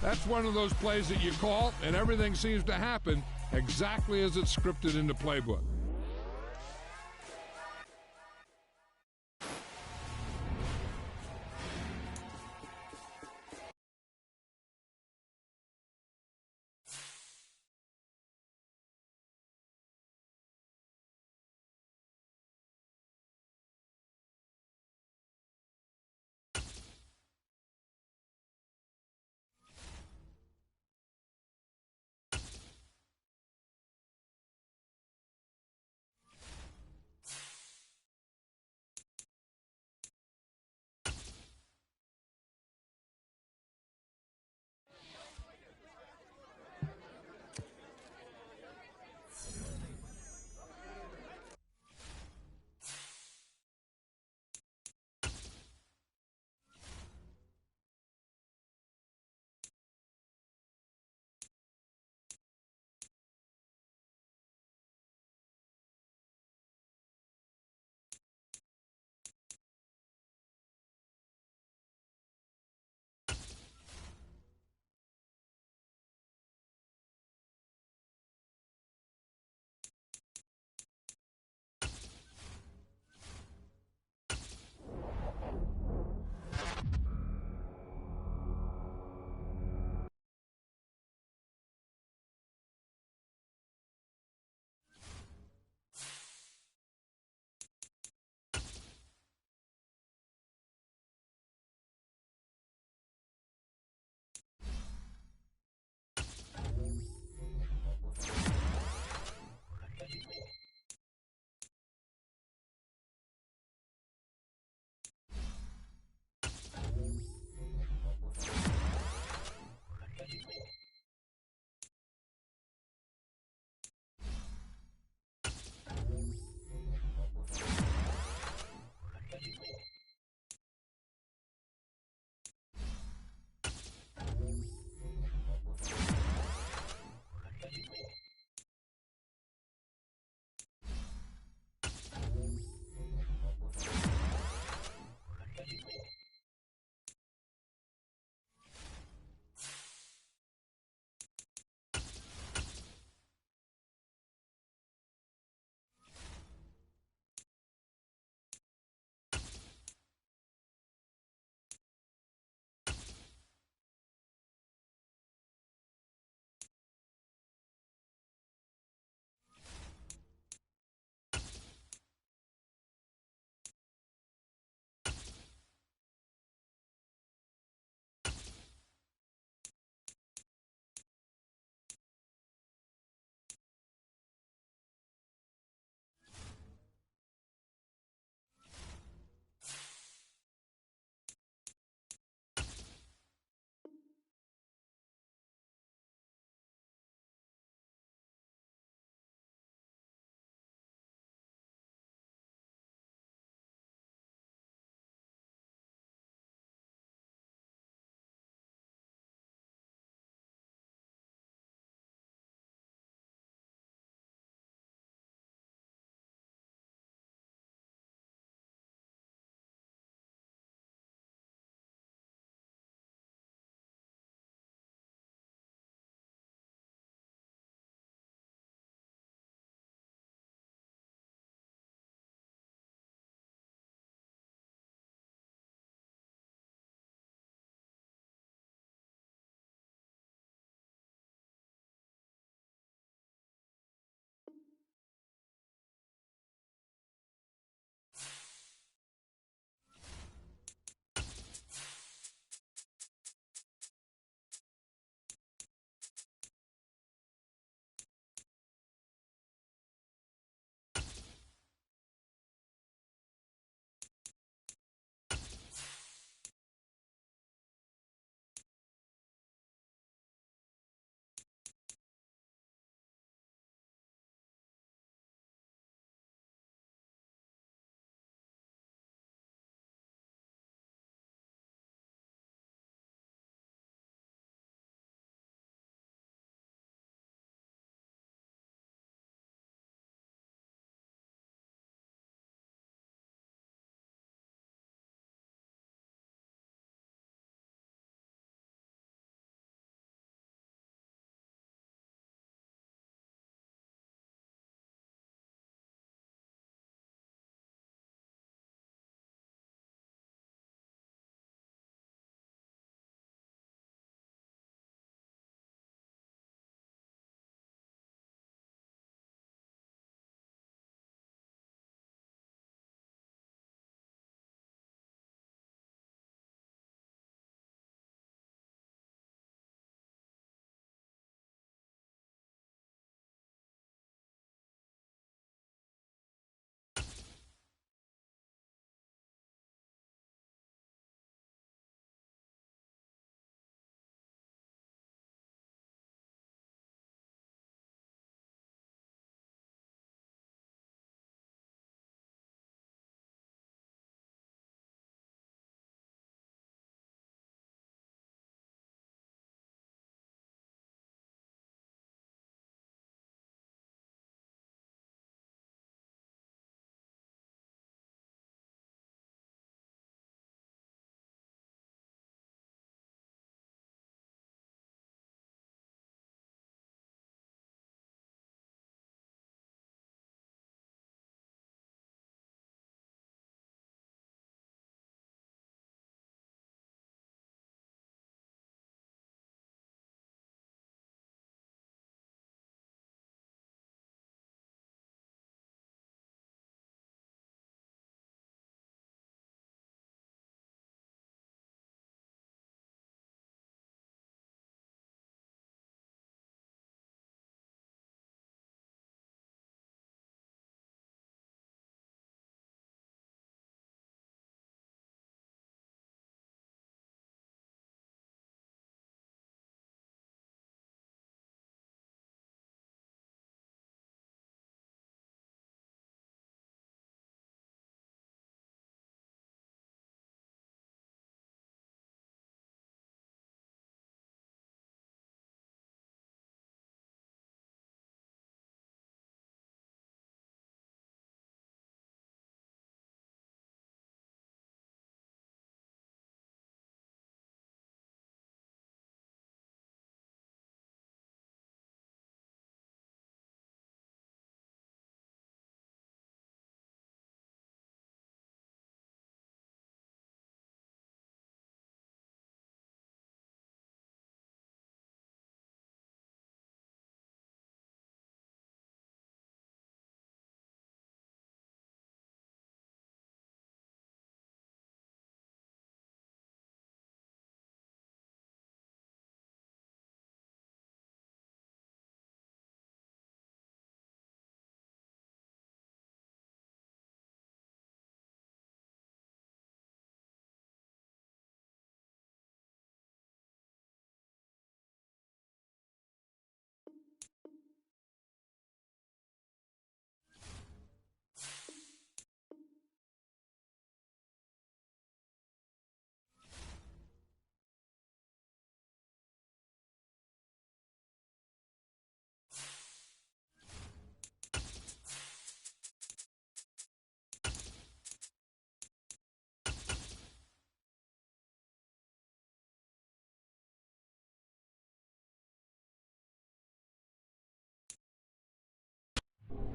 That's one of those plays that you call, and everything seems to happen exactly as it's scripted in the playbook.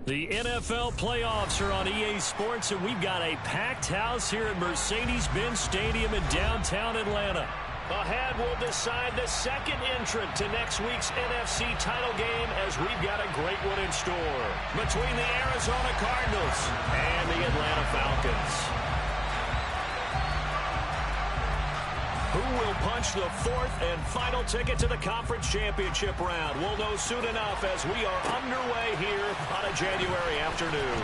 The NFL playoffs are on EA Sports, and we've got a packed house here at Mercedes-Benz Stadium in downtown Atlanta. Ahead, we'll decide the second entrant to next week's NFC title game, as we've got a great one in store between the Arizona Cardinals and the Atlanta Falcons. Who will punch the fourth and final ticket to the conference championship round? We'll know soon enough as we are underway here on a January afternoon.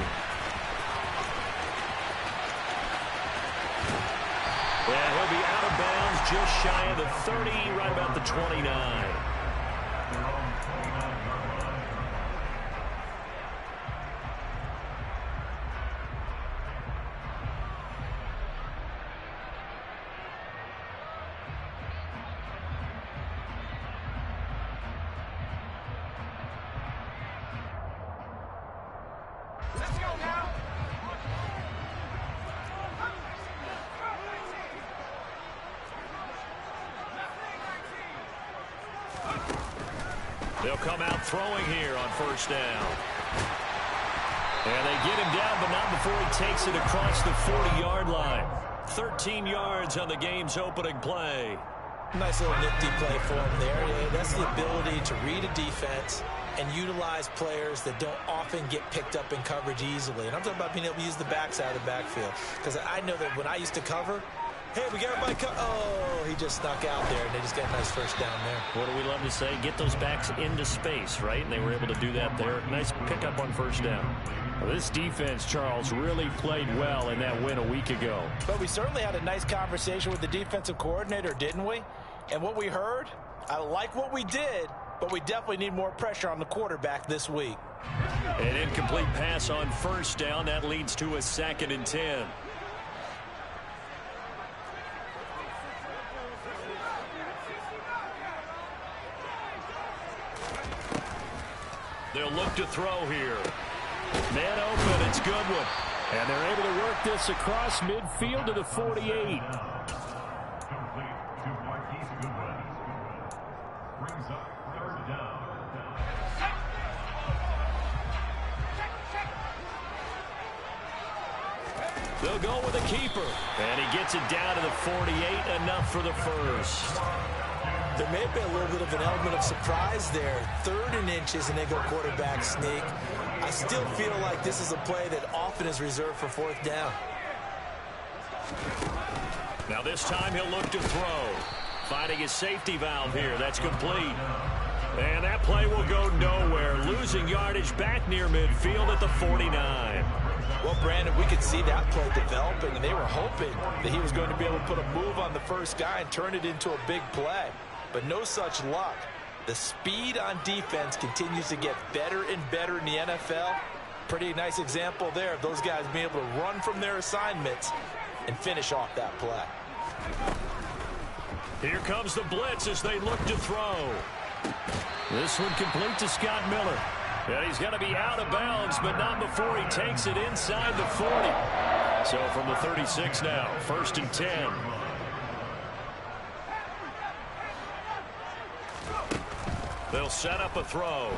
And he'll be out of bounds just shy of the 30, right about the 29. They'll come out throwing here on first down. And they get him down, but not before he takes it across the 40-yard line. 13 yards on the game's opening play. Nice little nifty play for him there. Yeah, that's the ability to read a defense and utilize players that don't often get picked up in coverage easily. And I'm talking about being able to use the backside of the backfield. Because I know that when I used to cover, hey, we got everybody oh, he just snuck out there, and they just got a nice first down there. What do we love to say? Get those backs into space, right? And they were able to do that there. Nice pickup on first down. Well, this defense, Charles, really played well in that win a week ago. But we certainly had a nice conversation with the defensive coordinator, didn't we? And what we heard, I like what we did, but we definitely need more pressure on the quarterback this week. An incomplete pass on first down. That leads to a 2nd and 10. They'll look to throw here. Man open, it's Goodwin. And they're able to work this across midfield to the 48. They'll go with a keeper. And he gets it down to the 48, enough for the first. There may have been a little bit of an element of surprise there. 3rd and inches, and they go quarterback sneak. I still feel like this is a play that often is reserved for 4th down. Now this time he'll look to throw. Finding his safety valve here. That's complete. And that play will go nowhere. Losing yardage back near midfield at the 49. Well, Brandon, we could see that play developing, and they were hoping that he was going to be able to put a move on the first guy and turn it into a big play. But no such luck. The speed on defense continues to get better and better in the NFL. Pretty nice example there of those guys being able to run from their assignments and finish off that play. Here comes the blitz as they look to throw. This one complete to Scott Miller. And he's going to be out of bounds, but not before he takes it inside the 40. So from the 36 now, 1st and 10. They'll set up a throw.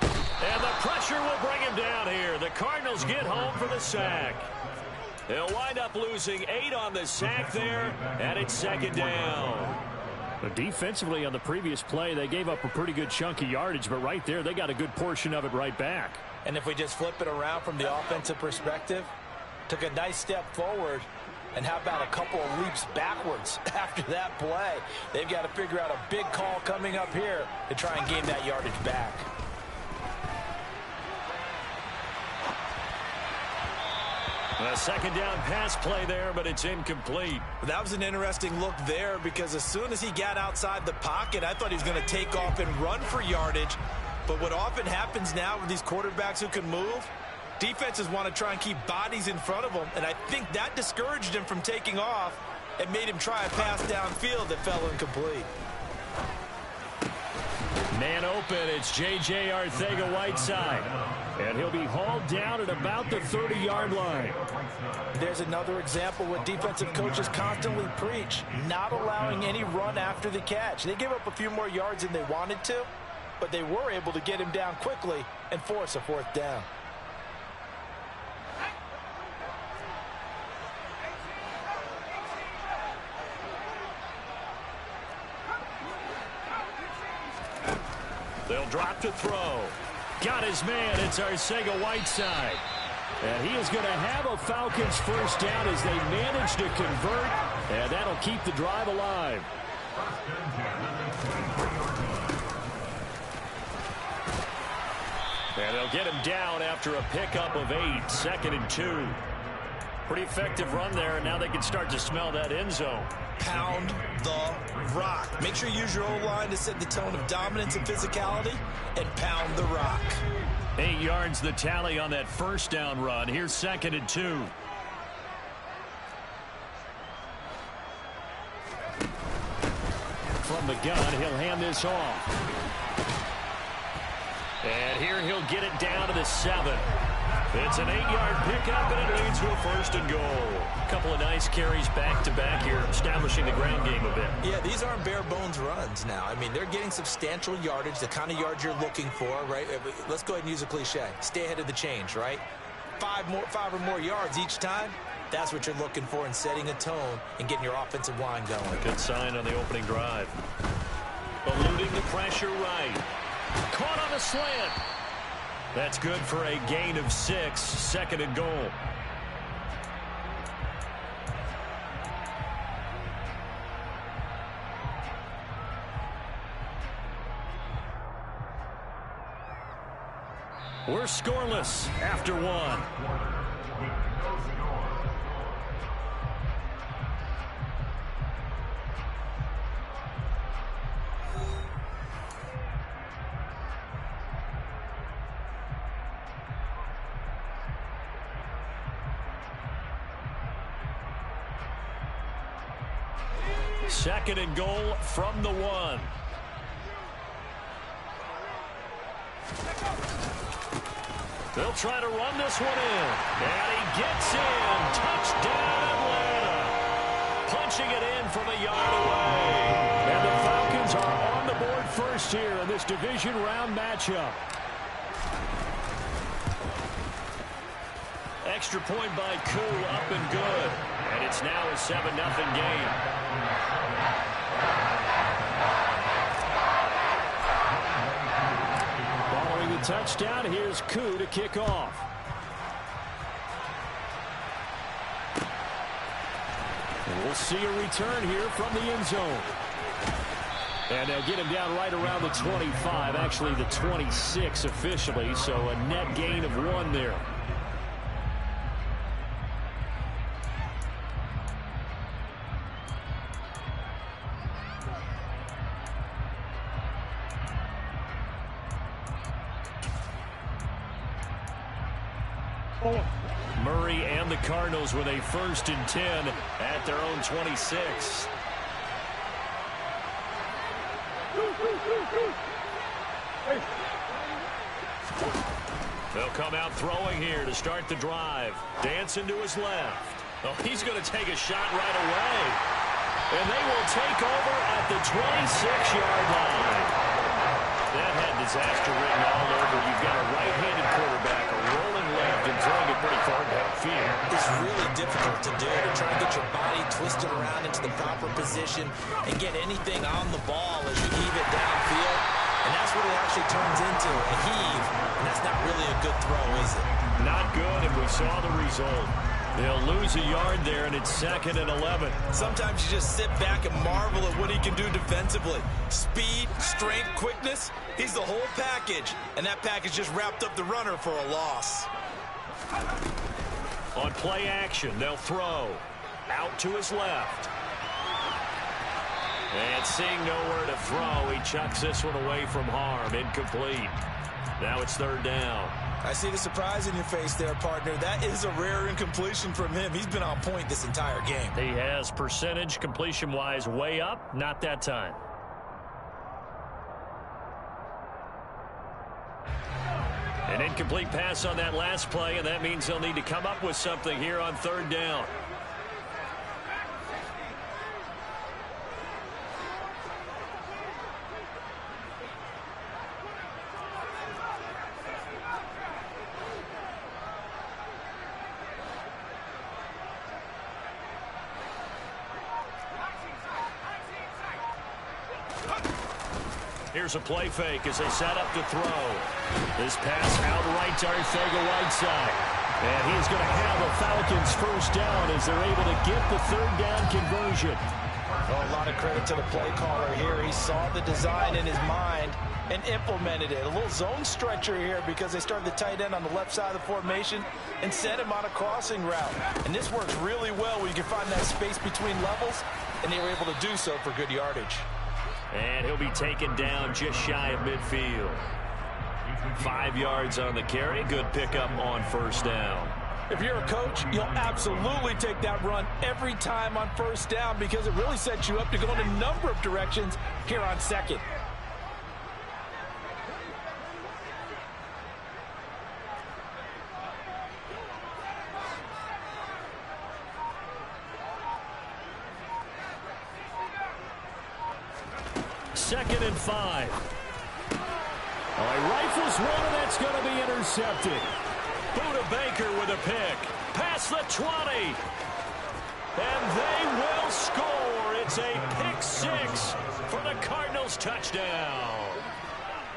And the pressure will bring him down here. The Cardinals get home for the sack. They'll wind up losing 8 on the sack there, and it's 2nd down. But defensively on the previous play, they gave up a pretty good chunk of yardage, but right there, they got a good portion of it right back. And if we just flip it around from the offensive perspective, took a nice step forward, and how about a couple of leaps backwards after that play? They've got to figure out a big call coming up here to try and gain that yardage back. A 2nd down pass play there, but it's incomplete. That was an interesting look there, because as soon as he got outside the pocket, I thought he was going to take off and run for yardage. But what often happens now with these quarterbacks who can move, defenses want to try and keep bodies in front of them, and I think that discouraged him from taking off and made him try a pass downfield that fell incomplete. Man open, it's J.J. Arcega-Whiteside. And he'll be hauled down at about the 30-yard line. There's another example what defensive coaches constantly preach, not allowing any run after the catch. They gave up a few more yards than they wanted to, but they were able to get him down quickly and force a 4th down. They'll drop to throw. Got his man. It's Arcega-Whiteside. And he is going to have a Falcons 1st down as they manage to convert. And that'll keep the drive alive. And they'll get him down after a pickup of 8. 2nd and 2. Pretty effective run there, and now they can start to smell that end zone. Pound the rock. Make sure you use your O-line to set the tone of dominance and physicality, and pound the rock. 8 yards the tally on that 1st down run. Here's 2nd and 2. From the gun, he'll hand this off. And here he'll get it down to the 7. It's an 8-yard pickup, and it leads to a 1st and goal. A couple of nice carries back-to-back here, establishing the ground game a bit. Yeah, these aren't bare-bones runs now. I mean, they're getting substantial yardage, the kind of yards you're looking for, right? Let's go ahead and use a cliche. Stay ahead of the change, right? 5 or more yards each time. That's what you're looking for in setting a tone and getting your offensive line going. Good sign on the opening drive. Eluding the pressure right. Caught on the slant. That's good for a gain of 6. 2nd and goal. We're scoreless after 1. Second and goal from the 1. They'll try to run this one in. And he gets in. Touchdown, Atlanta. Punching it in from a yard away. And the Falcons are on the board first here in this division round matchup. Extra point by Koo, up and good. And it's now a 7-0 game. Following the touchdown, here's Koo to kick off. And we'll see a return here from the end zone. And they'll get him down right around the 25, actually the 26 officially, so a net gain of 1 there. Murray and the Cardinals with a 1st and 10 at their own 26. They'll come out throwing here to start the drive. Dancing to his left. Oh, he's going to take a shot right away. And they will take over at the 26-yard line. That had disaster written all over. You've got a right-handed quarterback, a rolling left, and throwing it pretty far downfield. It's really difficult to do, to try and get your body twisted around into the proper position and get anything on the ball as you heave it downfield. And that's what it actually turns into, a heave. And that's not really a good throw, is it? Not good, and we saw the result. They'll lose a yard there, and it's 2nd and 11. Sometimes you just sit back and marvel at what he can do defensively. Speed, strength, quickness, he's the whole package. And that package just wrapped up the runner for a loss. On play action, they'll throw. Out to his left. And seeing nowhere to throw, he chucks this one away from harm. Incomplete. Now it's 3rd down. I see the surprise in your face there, partner. That is a rare incompletion from him. He's been on point this entire game. He has percentage completion-wise way up. Not that time. An incomplete pass on that last play, and that means they'll need to come up with something here on 3rd down. Here's a play fake as they set up to throw. This pass out right to Arcega-Whiteside. And he's going to have a Falcons first down as they're able to get the third down conversion. Well, a lot of credit to the play caller here. He saw the design in his mind and implemented it. A little zone stretcher here because they started the tight end on the left side of the formation and sent him on a crossing route. And this works really well when you can find that space between levels, and they were able to do so for good yardage. And he'll be taken down just shy of midfield. 5 yards on the carry. Good pickup on first down. If you're a coach, you'll absolutely take that run every time on first down because it really sets you up to go in a number of directions here on second. Second and 5. All right, rifles one, and that's going to be intercepted. Buda Baker with a pick. Past the 20. And they will score. It's a pick 6 for the Cardinals touchdown.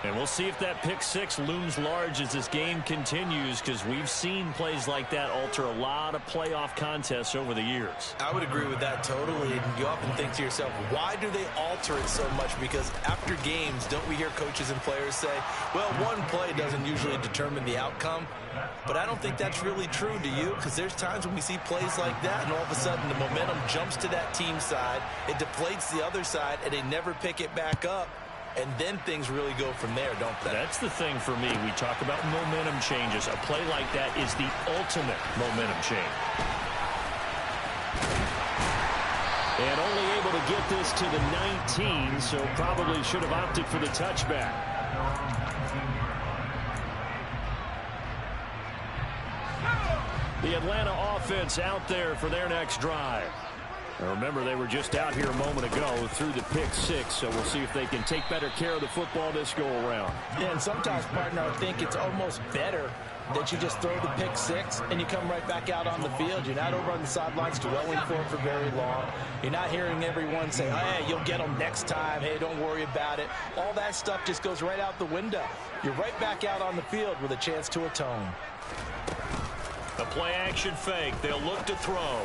And we'll see if that pick 6 looms large as this game continues, because we've seen plays like that alter a lot of playoff contests over the years. I would agree with that totally. And you often think to yourself, why do they alter it so much? Because after games, don't we hear coaches and players say, well, one play doesn't usually determine the outcome. But I don't think that's really true, do you? Because there's times when we see plays like that, and all of a sudden the momentum jumps to that team side, it deflates the other side, and they never pick it back up. And then things really go from there, don't they? That's the thing for me. We talk about momentum changes. A play like that is the ultimate momentum change. And only able to get this to the 19, so probably should have opted for the touchback. The Atlanta offense out there for their next drive. Now remember, they were just out here a moment ago through the pick 6, so we'll see if they can take better care of the football this go around. Yeah, and sometimes, partner, I think it's almost better that you just throw the pick 6 and you come right back out on the field. You're not over on the sidelines dwelling for it for very long. You're not hearing everyone say, hey, you'll get them next time. Hey, don't worry about it. All that stuff just goes right out the window. You're right back out on the field with a chance to atone. A play-action fake. They'll look to throw.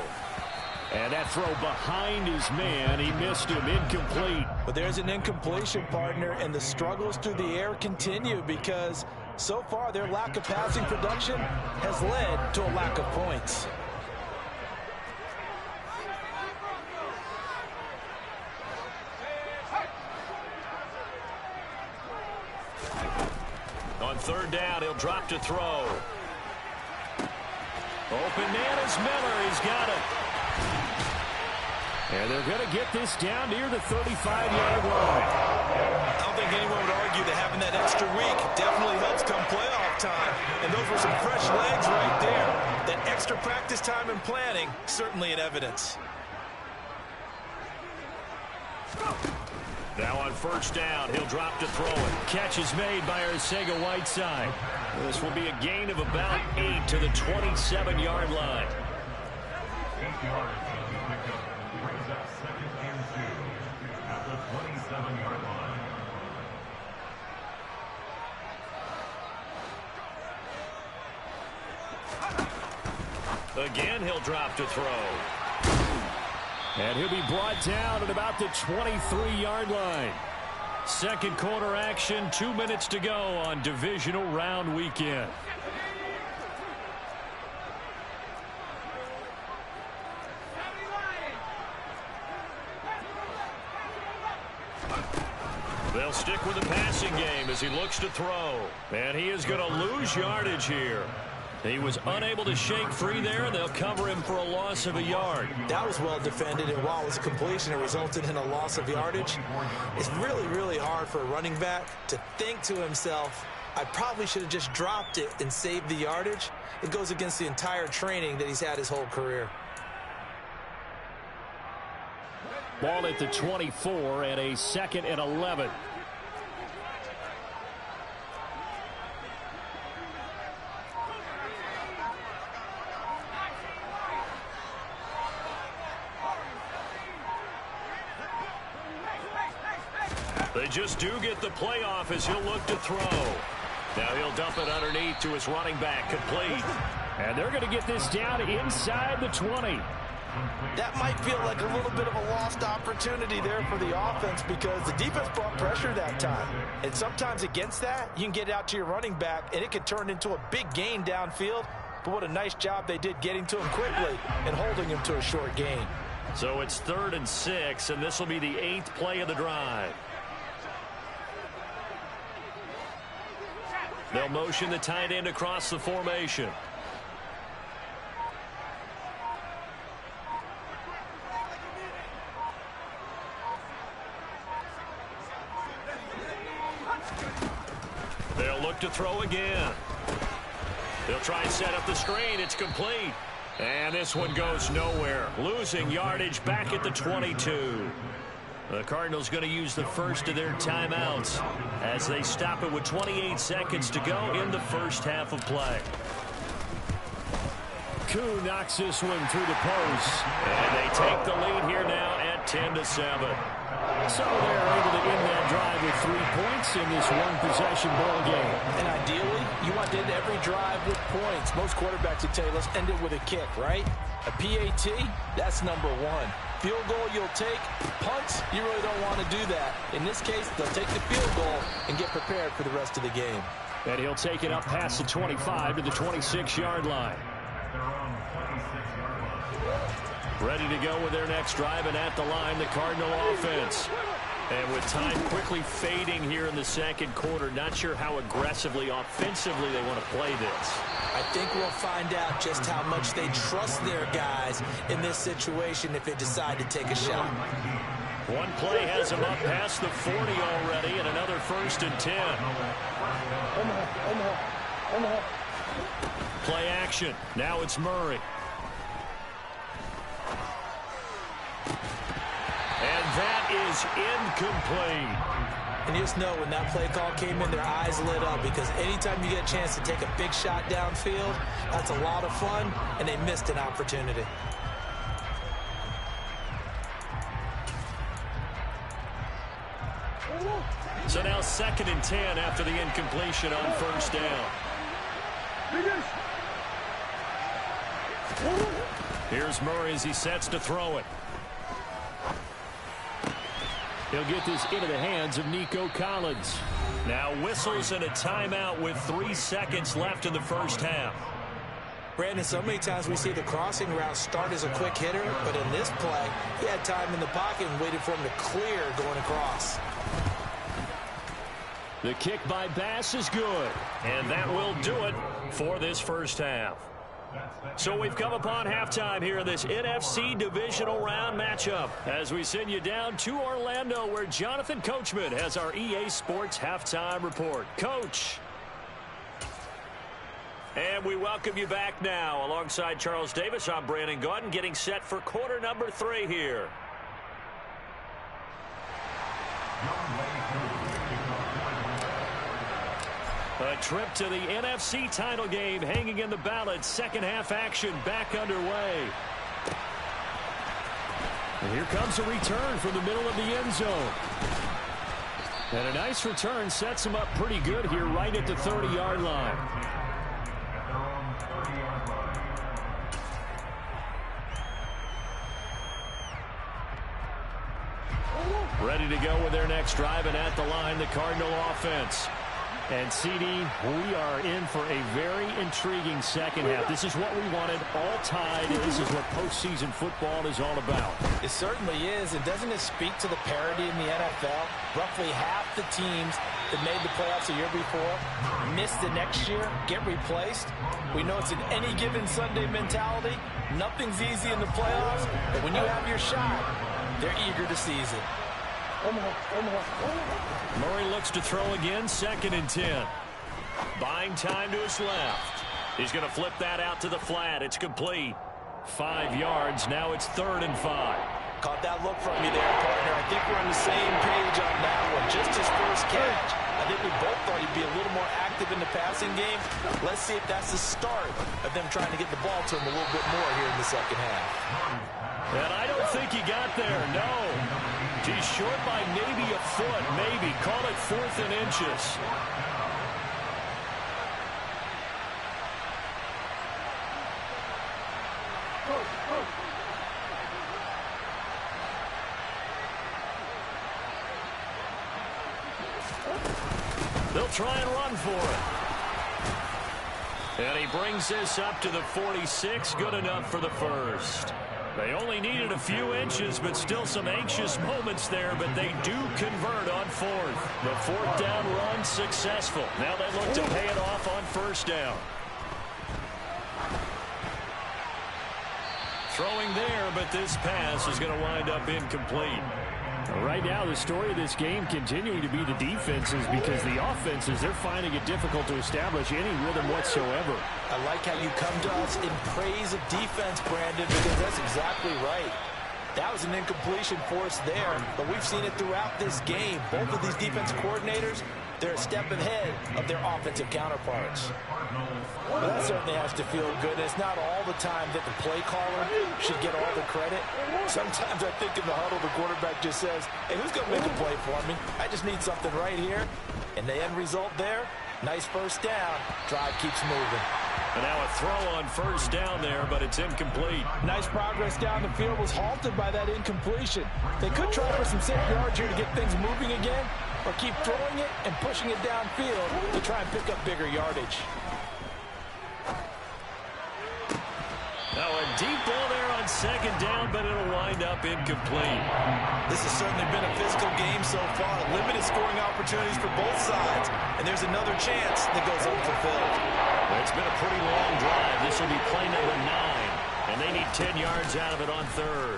And that throw behind his man, he missed him, incomplete. But there's an incompletion, partner, and the struggles through the air continue because so far their lack of passing production has led to a lack of points. On third down, he'll drop to throw. Open man is Miller. He's got it. And they're going to get this down near the 35-yard line. I don't think anyone would argue that having that extra week definitely helps come playoff time. And those were some fresh legs right there. That extra practice time and planning, certainly in evidence. Now on first down, he'll drop to throw it. Catch is made by Arcega-Whiteside. This will be a gain of about 8 to the 27-yard line. Again, he'll drop to throw. And he'll be brought down at about the 23-yard line. Second quarter action, 2 minutes to go on divisional round weekend. They'll stick with the passing game as he looks to throw. And he is going to lose yardage here. He was unable to shake free there, and they'll cover him for a loss of a yard. That was well defended, and while it was a completion, it resulted in a loss of yardage. It's really, really hard for a running back to think to himself, I probably should have just dropped it and saved the yardage. It goes against the entire training that he's had his whole career. Ball at the 24 and a 2nd and 11. They just do get the playoff as he'll look to throw. Now he'll dump it underneath to his running back, complete. And they're going to get this down inside the 20. That might feel like a little bit of a lost opportunity there for the offense because the defense brought pressure that time. And sometimes against that, you can get out to your running back, and it can turn into a big gain downfield. But what a nice job they did getting to him quickly and holding him to a short gain. So it's 3rd and 6, and this will be the 8th play of the drive. They'll motion the tight end across the formation. They'll look to throw again. They'll try and set up the screen. It's complete. And this one goes nowhere. Losing yardage back at the 22. The Cardinals going to use the first of their timeouts as they stop it with 28 seconds to go in the first half of play. Koo knocks this one through the post. And they take the lead here now at 10-7. So they're able to end that drive with 3 points in this one-possession ball game. And ideally, you want to end every drive with points. Most quarterbacks would tell you, let's end it with a kick, right? A PAT, that's number 1. Field goal you'll take. Punts, you really don't want to do that. In this case, they'll take the field goal and get prepared for the rest of the game. And he'll take it up past the 25 to the 26-yard line. Ready to go with their next drive, and at the line, the Cardinal offense. And with time quickly fading here in the second quarter, not sure how aggressively, offensively they want to play this. I think we'll find out just how much they trust their guys in this situation if they decide to take a shot. One play has them up past the 40 already, and another 1st and 10. Play action. Now it's Murray. And that is incomplete. And you just know when that play call came in, their eyes lit up because anytime you get a chance to take a big shot downfield, that's a lot of fun, and they missed an opportunity. So now 2nd and 10 after the incompletion on 1st down. Here's Murray as he sets to throw it. He'll get this into the hands of Nico Collins. Now whistles and a timeout with 3 seconds left in the first half. Brandon, so many times we see the crossing route start as a quick hitter, but in this play, he had time in the pocket and waited for him to clear going across. The kick by Bass is good, and that will do it for this first half. So we've come upon halftime here in this NFC divisional round matchup as we send you down to Orlando where Jonathan Coachman has our EA Sports halftime report. Coach. And we welcome you back now. Alongside Charles Davis, I'm Brandon Gaudin getting set for quarter number 3 here. A trip to the NFC title game hanging in the balance. Second half action back underway. And here comes a return from the middle of the end zone. And a nice return sets him up pretty good here right at the 30-yard line. Ready to go with their next drive, and at the line, the Cardinal offense. And, CD, we are in for a very intriguing second half. This is what we wanted, all tied, and this is what postseason football is all about. It certainly is, and doesn't it speak to the parity in the NFL? Roughly half the teams that made the playoffs a year before miss the next year, get replaced. We know it's an any given Sunday mentality. Nothing's easy in the playoffs, but when you have your shot, they're eager to seize it. Murray looks to throw again, 2nd and 10. Buying time to his left. He's going to flip that out to the flat. It's complete. 5 yards. Now it's 3rd and 5. Caught that look from you there, partner. I think we're on the same page on that one. Just his first catch. I think we both thought he'd be a little more active in the passing game. Let's see if that's the start of them trying to get the ball to him a little bit more here in the second half. And I don't think he got there, no. He's short by maybe a foot, maybe. Call it 4th and inches. They'll try and run for it. And he brings this up to the 46. Good enough for the first. They only needed a few inches, but still some anxious moments there, but they do convert on 4th. The 4th down run successful. Now they look to pay it off on 1st down. Throwing there, but this pass is going to wind up incomplete. Right now, the story of this game continuing to be the defenses, because the offenses, they're finding it difficult to establish any rhythm whatsoever. I like how you come to us in praise of defense, Brandon, because that's exactly right. That was an incompletion force there, but we've seen it throughout this game. Both of these defensive coordinators, they're a step ahead of their offensive counterparts. Well, that certainly has to feel good. It's not all the time that the play caller should get all the credit. Sometimes I think in the huddle, the quarterback just says, hey, who's going to make a play for me? I just need something right here. And the end result there, nice 1st down. Drive keeps moving. And now a throw on 1st down there, but it's incomplete. Nice progress down the field was halted by that incompletion. They could try for some safe yards here to get things moving again, or keep throwing it and pushing it downfield to try and pick up bigger yardage. Now a deep ball there on 2nd down, but it'll wind up incomplete. This has certainly been a physical game so far. Limited scoring opportunities for both sides. And there's another chance that goes unfulfilled. It's been a pretty long drive. This will be play number 9. And they need 10 yards out of it on 3rd.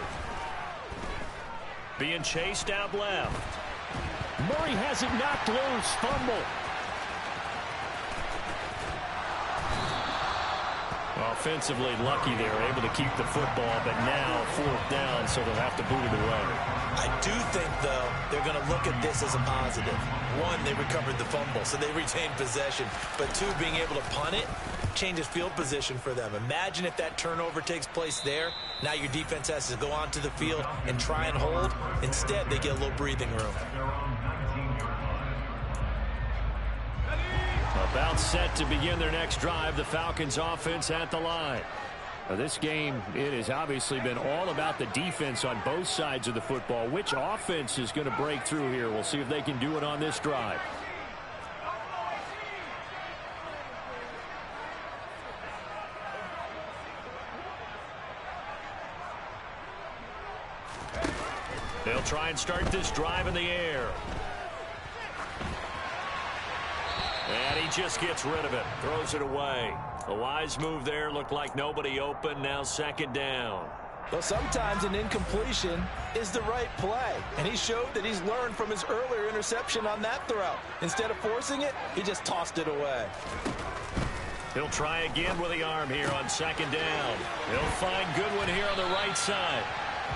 Being chased out left. Murray has it knocked loose. Fumble. Offensively lucky they were able to keep the football, but now 4th down, so they'll have to boot it away. I do think, though, they're going to look at this as a positive. 1, they recovered the fumble, so they retained possession. But 2, being able to punt it changes field position for them. Imagine if that turnover takes place there. Now your defense has to go onto the field and try and hold. Instead, they get a little breathing room. About set to begin their next drive, the Falcons offense at the line. Now this game, it has obviously been all about the defense on both sides of the football. Which offense is going to break through here? We'll see if they can do it on this drive. They'll try and start this drive in the air. And he just gets rid of it, throws it away. A wise move there, looked like nobody open, now 2nd down. Well, sometimes an incompletion is the right play, and he showed that he's learned from his earlier interception on that throw. Instead of forcing it, he just tossed it away. He'll try again with the arm here on 2nd down. He'll find Goodwin here on the right side.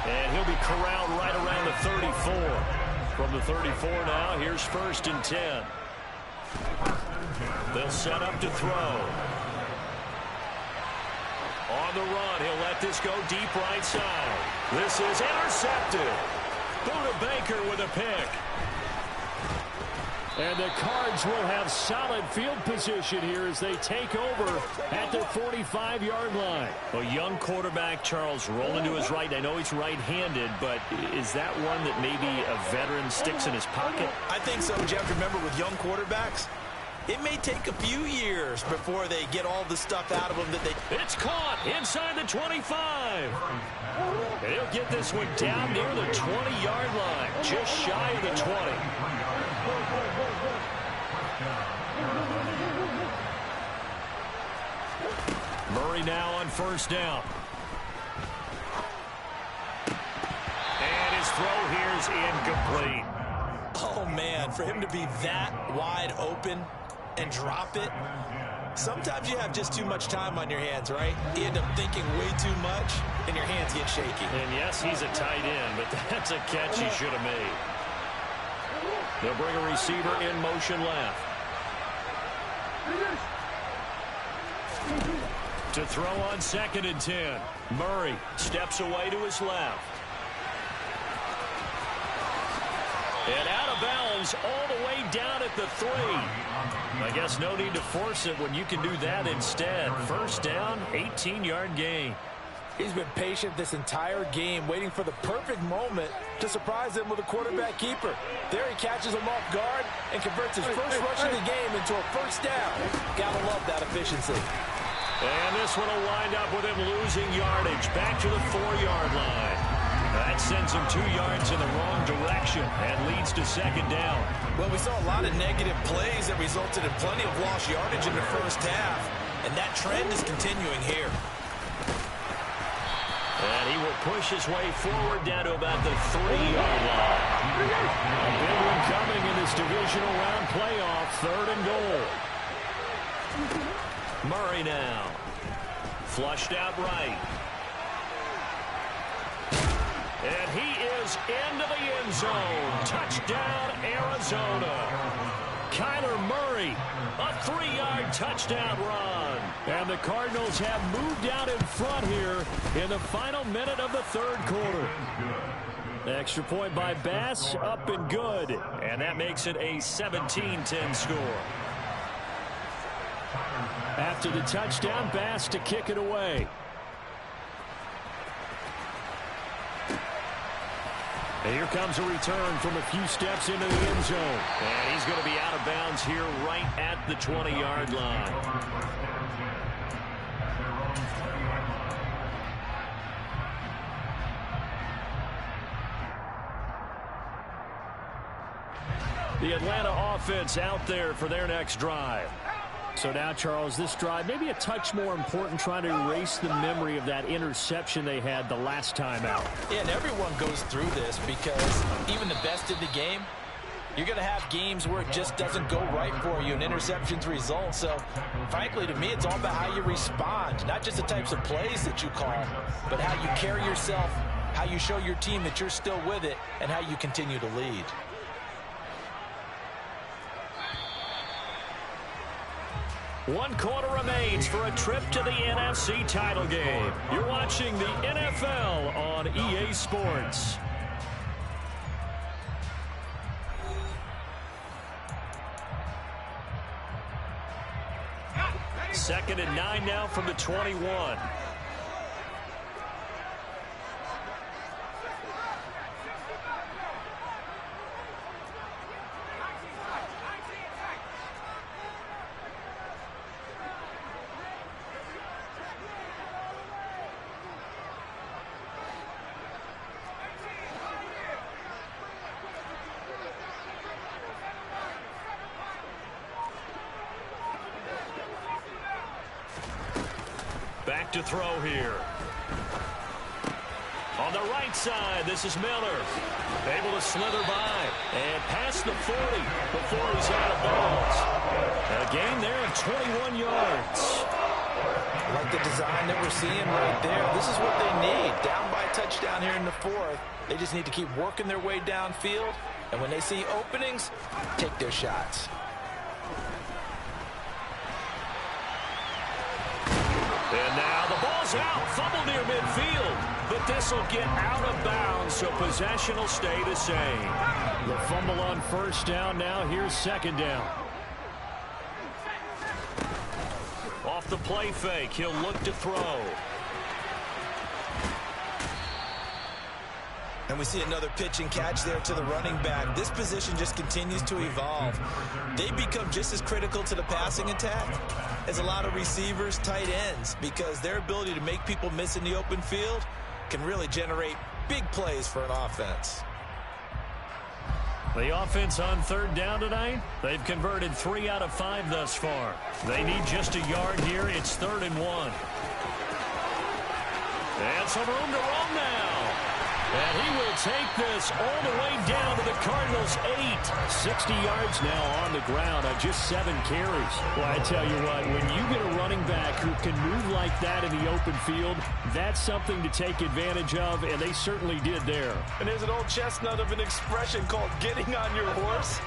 And he'll be corralled right around the 34. From the 34 now, here's 1st and 10. They'll set up to throw. On the run, he'll let this go deep right side. This is intercepted. Buda Baker with a pick. And the Cards will have solid field position here as they take over at the 45-yard line. A young quarterback, Charles, rolling to his right. I know he's right-handed, but is that one that maybe a veteran sticks in his pocket? I think so, Jeff. Remember, with young quarterbacks, it may take a few years before they get all the stuff out of them that they... It's caught inside the 25. And he'll get this one down near the 20-yard line, just shy of the 20. Murray now on 1st down. And his throw here is incomplete. Oh, man, for him to be that wide open and drop it, sometimes you have just too much time on your hands, right? You end up thinking way too much, and your hands get shaky. And yes, he's a tight end, but that's a catch he should have made. They'll bring a receiver in motion left. To throw on 2nd and 10. Murray steps away to his left. And out of bounds all the way down at the 3. I guess no need to force it when you can do that instead. First down, 18-yard gain. He's been patient this entire game, waiting for the perfect moment to surprise him with a quarterback keeper. There he catches him off guard and converts his first rush of the game into a first down. Gotta love that efficiency. And this one will wind up with him losing yardage back to the 4-yard line. That sends him 2 yards in the wrong direction and leads to second down. Well, we saw a lot of negative plays that resulted in plenty of lost yardage in the first half, and that trend is continuing here. And he will push his way forward down to about the 3-yard line. A big one coming in this divisional round playoff, 3rd and goal. Murray now. Flushed out right. And he is into the end zone. Touchdown, Arizona. Kyler Murray, a 3-yard touchdown run. And the Cardinals have moved out in front here in the final minute of the 3rd quarter. Extra point by Bass, up and good. And that makes it a 17-10 score. After the touchdown, Bass to kick it away. And here comes a return from a few steps into the end zone. And he's going to be out of bounds here right at the 20-yard line. The Atlanta offense out there for their next drive. So now, Charles, this drive maybe a touch more important, trying to erase the memory of that interception they had the last time out. Yeah, and everyone goes through this because even the best in the game, you're going to have games where it just doesn't go right for you and interceptions result. So, frankly, to me, it's all about how you respond, not just the types of plays that you call, but how you carry yourself, how you show your team that you're still with it, and how you continue to lead. One quarter remains for a trip to the NFC title game. You're watching the NFL on EA Sports. Second and 9 now from the 21. Back to throw here. On the right side, this is Miller. Able to slither by and past the 40 before he's out of bounds. A gain there of 21 yards. Like the design that we're seeing right there, this is what they need. Down by a touchdown here in the 4th. They just need to keep working their way downfield. And when they see openings, take their shots. And now the ball's out, fumble near midfield, but this will get out of bounds, so possession will stay the same. The fumble on first down now, here's second down. Off the play fake, he'll look to throw. And we see another pitch and catch there to the running back. This position just continues to evolve. They become just as critical to the passing attack as a lot of receivers, tight ends, because their ability to make people miss in the open field can really generate big plays for an offense. The offense on third down tonight, they've converted 3 out of 5 thus far. They need just a yard here. It's 3rd and 1. And some room to roam now. And he will take this all the way down to the Cardinals' 8. 60 yards now on the ground on just 7 carries. Well, I tell you what, when you get a running back who can move like that in the open field, that's something to take advantage of, and they certainly did there. And there's an old chestnut of an expression called getting on your horse.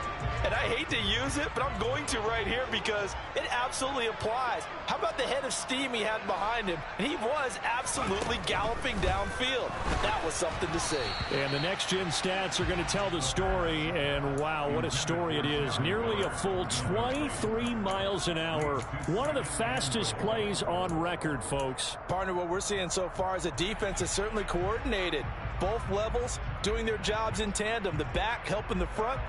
And I hate to use it, but I'm going to right here because it absolutely applies. How about the head of steam he had behind him? And he was absolutely galloping downfield. That was something to see. And the next-gen stats are going to tell the story, and wow, what a story it is. Nearly a full 23 miles an hour. One of the fastest plays on record, folks. Partner, what we're seeing so far is a defense is certainly coordinated. Both levels doing their jobs in tandem. The back helping the front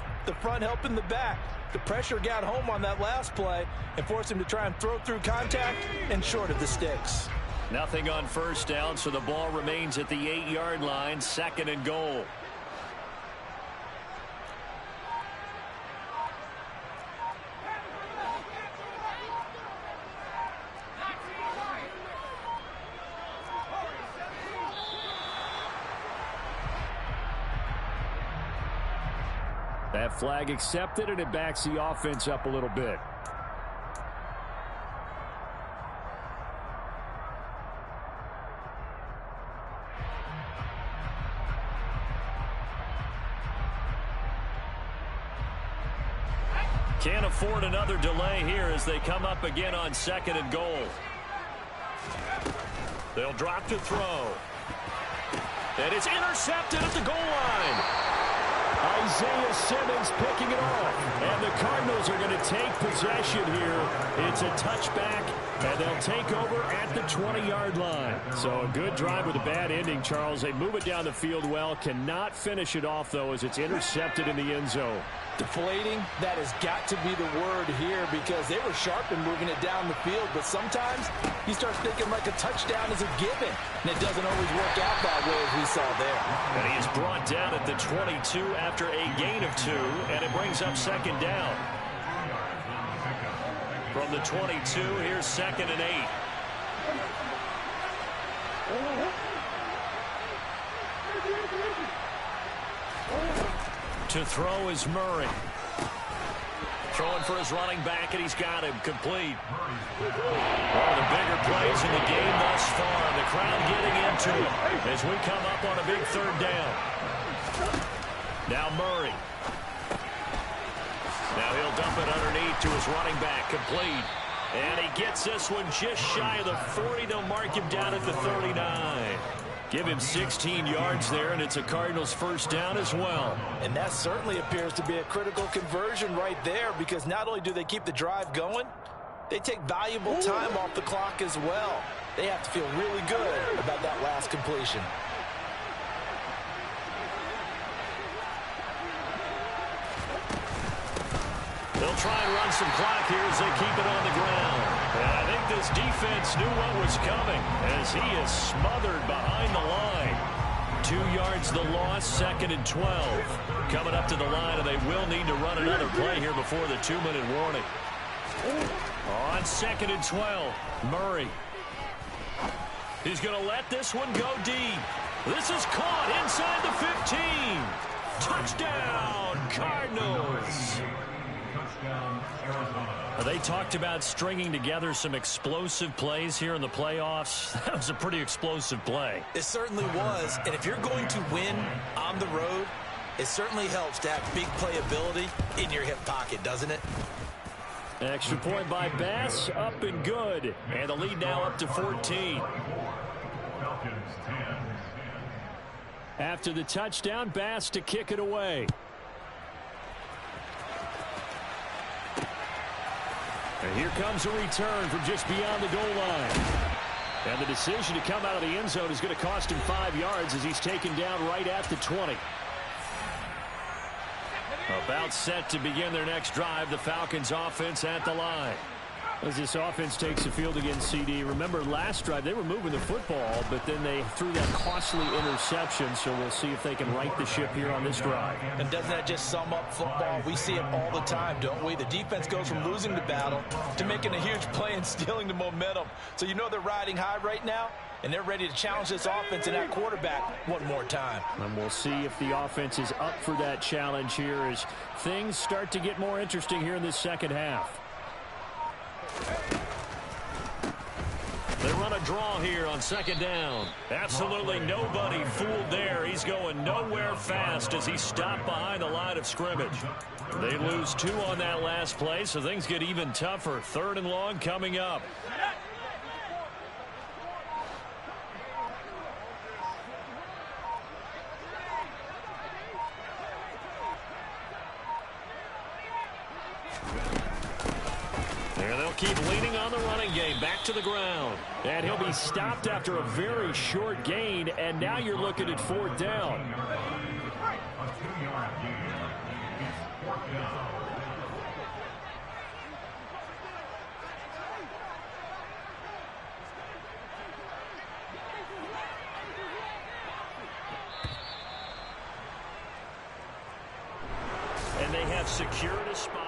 helping the back. The pressure got home on that last play and forced him to try and throw through contact and short of the sticks. Nothing on first down, so the ball remains at the 8-yard line, 2nd and goal. That flag accepted, and it backs the offense up a little bit. Can't afford another delay here as they come up again on 2nd and goal. They'll drop to throw. And it's intercepted at the goal line. Isaiah Simmons picking it off. And the Cardinals are going to take possession here. It's a touchback, and they'll take over at the 20-yard line. So a good drive with a bad ending, Charles. They move it down the field well. Cannot finish it off, though, as it's intercepted in the end zone. Deflating, that has got to be the word here because they were sharp in moving it down the field, but sometimes you start thinking like a touchdown is a given, and it doesn't always work out that way as we saw there. And he is brought down at the 22 after a gain of 2, and it brings up 2nd down. From the 22, here's 2nd and 8. To throw is Murray. Throwing for his running back, and he's got him complete. One of the bigger plays in the game thus far. The crowd getting into it as we come up on a big 3rd down. Now Murray. Now he'll dump it underneath to his running back, complete. And he gets this one just shy of the 40. They'll mark him down at the 39. Give him 16 yards there, and it's a Cardinals 1st down as well. And that certainly appears to be a critical conversion right there because not only do they keep the drive going, they take valuable time off the clock as well. They have to feel really good about that last completion. They'll try and run some clock here as they keep it on the ground. And I think this defense knew what was coming as he is smothered behind the line. 2 yards the loss, 2nd and 12. Coming up to the line, and they will need to run another play here before the 2-minute warning. On 2nd and 12, Murray. He's going to let this one go deep. This is caught inside the 15. Touchdown, Cardinals. They talked about stringing together some explosive plays here in the playoffs. That was a pretty explosive play. It certainly was. And if you're going to win on the road, it certainly helps to have big playability in your hip pocket, doesn't it? Extra point by Bass, up and good. And the lead now up to 14. After the touchdown, Bass to kick it away. And here comes a return from just beyond the goal line. And the decision to come out of the end zone is going to cost him 5 yards as he's taken down right at the 20. About set to begin their next drive, the Falcons offense at the line. As this offense takes the field against CD, remember last drive they were moving the football, but then they threw that costly interception, so we'll see if they can right the ship here on this drive. And doesn't that just sum up football? We see it all the time, don't we? The defense goes from losing the battle to making a huge play and stealing the momentum. So you know they're riding high right now, and they're ready to challenge this offense and that quarterback one more time. And we'll see if the offense is up for that challenge here as things start to get more interesting here in this second half. They run a draw here on second down. Absolutely nobody fooled there. He's going nowhere fast as he stopped behind the line of scrimmage. They lose 2 on that last play, so things get even tougher. 3rd and long coming up. And they'll keep leaning on the running game. Back to the ground. And he'll be stopped after a very short gain, and now you're looking at 4th down. And they have secured a spot.